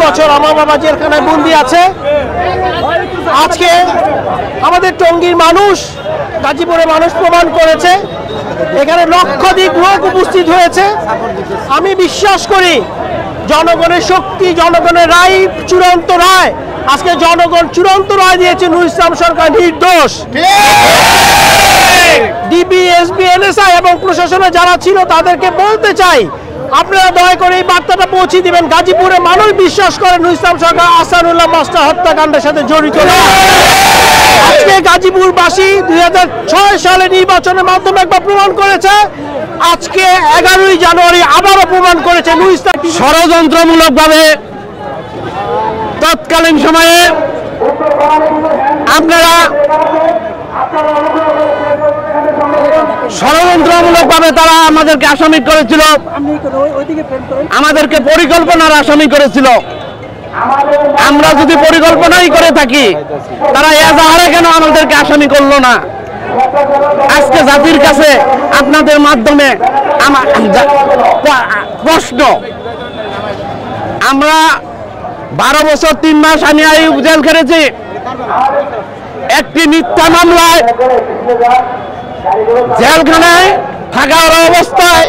বছর আমার বাবা জেলখানায় বন্দি আছে। আজকে আমাদের টঙ্গীর মানুষ, গাজীপুরের মানুষ প্রমাণ করেছে, এখানে লক্ষাধিক লোক উপস্থিত হয়েছে। আমি বিশ্বাস করি জনগণের শক্তি, জনগণের রায়, চূড়ান্ত রায়। আজকে জনগণ চূড়ান্ত রায় দিয়েছে, নুরুল ইসলাম সরকার নির্দোষ। ডিবি, এসবি, এনএসআই এবং প্রশাসনে যারা ছিল তাদেরকে বলতে চাই, আপনারা দয়া করে এই বার্তাটা পৌঁছে দিবেন। গাজীপুরে মানুষ বিশ্বাস করে নুরুল ইসলাম সরকার আহসানুল্লাহ মাস্টার হত্যাকাণ্ডের সাথে জড়িত না। আজকে গাজীপুরবাসী 2006 সালে নির্বাচনের মাধ্যমে একবার প্রমাণ করেছে, আজকে 11ই জানুয়ারি আবারও প্রমাণ করেছে নুরুল ইসলাম ষড়যন্ত্রমূলকভাবে তৎকালীন সময়ে আপনারা ষড়যন্ত্রমূলকভাবে তারা আমাদেরকে আসামি করেছিল, আমাদেরকে পরিকল্পনার আসামি করেছিল। আমরা যদি পরিকল্পনাই করে থাকি, তারা এজাহারে কেন আমাদেরকে আসামি করলো না? আজকে জাতির কাছে আপনাদের মাধ্যমে আমার প্রশ্ন, আমরা 12 বছর 3 মাস আমি আইয়ুব জেল খেটেছি। একটি মিথ্যা মামলায় জেলখানায় থাকার অবস্থায়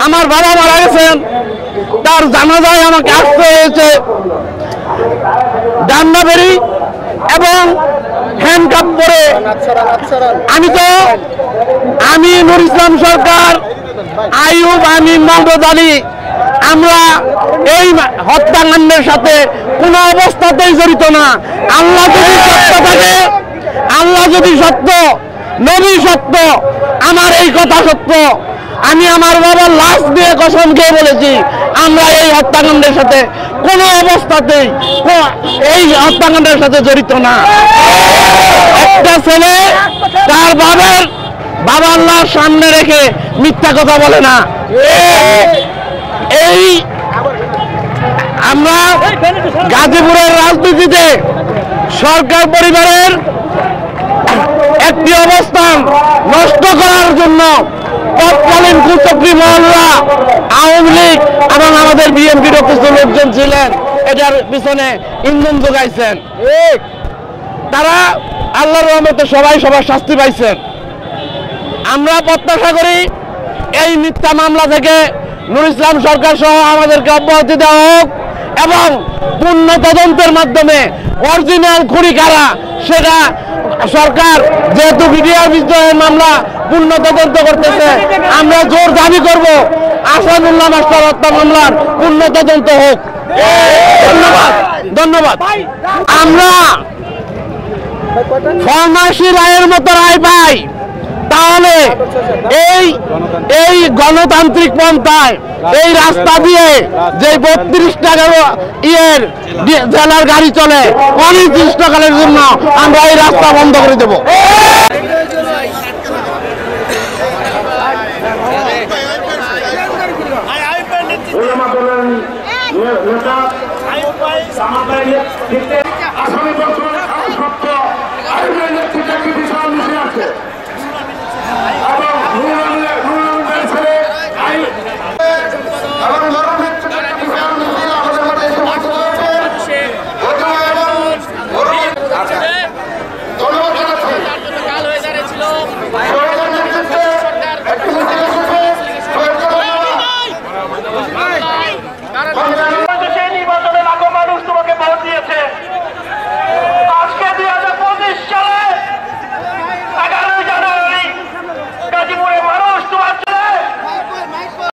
আমার বাবা মারা গেছেন, তার জানাজায় আমাকে আসতে হয়েছে ডান্নাবেরি এবং হ্যান্ডকাপ পরে। আমি নুরুল ইসলাম সরকার, আইয়ুব, আমি মাহমুদ আলী, আমরা এই হত্যাকাণ্ডের সাথে কোনো অবস্থাতেই জড়িত না। আল্লাহ যদি সত্য থাকে, আল্লাহ যদি সত্য, নবী সত্য, আমার এই কথা সত্য। আমি আমার বাবার লাশ দিয়ে কসম খেয়ে বলেছি, আমরা এই হত্যাকাণ্ডের সাথে কোনো অবস্থাতেই এই হত্যাকাণ্ডের সাথে জড়িত না। একটা ছেলে তার বাবার লাশ সামনে রেখে মিথ্যা কথা বলে না। এই আমরা গাজীপুরের রাজনীতিতে সরকার পরিবারের একটি অবস্থান নষ্ট করার জন্য তৎকালীন কুচক্রী মহল্লা, আওয়ামী লীগ এবং আমাদের বিএনপির কিছু লোকজন ছিলেন, এটার পিছনে ইন্ধন যোগাইছেন। তারা আল্লাহর রহমতে সবাই সবার শাস্তি পাইছেন। আমরা প্রত্যাশা করি এই মিথ্যা মামলা থেকে নুরুল ইসলাম সরকার সহ আমাদেরকে অব্যাহতি দেওয়া হোক এবং পূর্ণ তদন্তের মাধ্যমে অরিজিনাল খুনি কারা সেটা সরকার, যেহেতু বিডিআর বিদ্রোহের মামলা পূর্ণ তদন্ত করতেছে, আমরা জোর দাবি করব আহসানুল্লাহ মাস্টার হত্যা মামলার পূর্ণ তদন্ত হোক। ধন্যবাদ। আমরা ফরমাসি রায়ের মতো রায় পাই, তাহলে এই গণতান্ত্রিক পন্থায় এই রাস্তা দিয়ে যে 32 টাকা জেলার গাড়ি চলে, অনির্দিষ্টকালের জন্য আমরা এই রাস্তা বন্ধ করে দেব। এবং